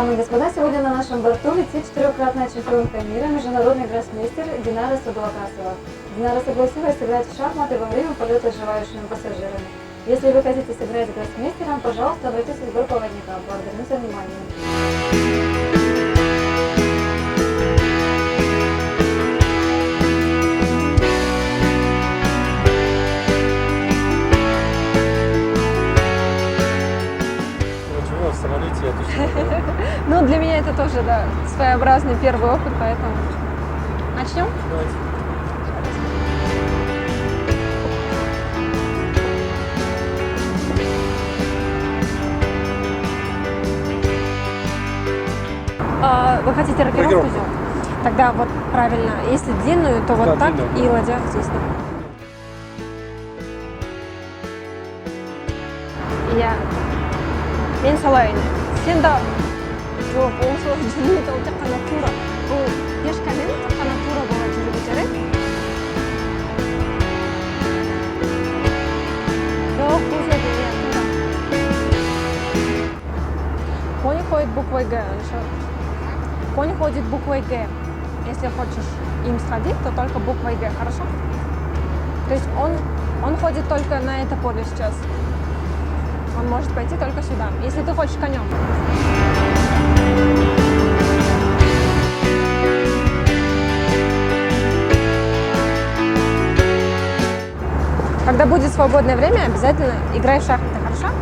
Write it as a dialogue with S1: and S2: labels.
S1: Дамы и господа, сегодня на нашем борту летит четырехкратная чемпионка мира, международный гроссмейстер Динара Садулакасова. Динара согласилась сыграть в шахматы во время полета с желающими пассажирами. Если вы хотите сыграть с гроссмейстером, пожалуйста, обратитесь к групповодникам. Благодарю за внимание.
S2: В самолете я точно не был.
S3: Ну, для меня это тоже, да, своеобразный первый опыт, поэтому начнем?
S2: Давайте.
S3: Вы хотите рокировку
S2: Рокировку.
S3: сделать? Тогда вот правильно, если длинную, то вот
S2: Да,
S3: так
S2: длинную.
S3: и ладья здесь. Да. Я мен солай сенда жоқ осы жүрмейді ол тек қана тура бұл ешқашан тек қана тура болады жүріп жарайды жоқ бұл жерде иә тура конь ходит буквой Г конь ходит буквой Г если хочешь им сходить то только буквой Г хорошо то есть он ходит только на это поле сейчас. Он может пойти только сюда, если ты хочешь конем. Когда будет свободное время, обязательно играй в шахматы, хорошо?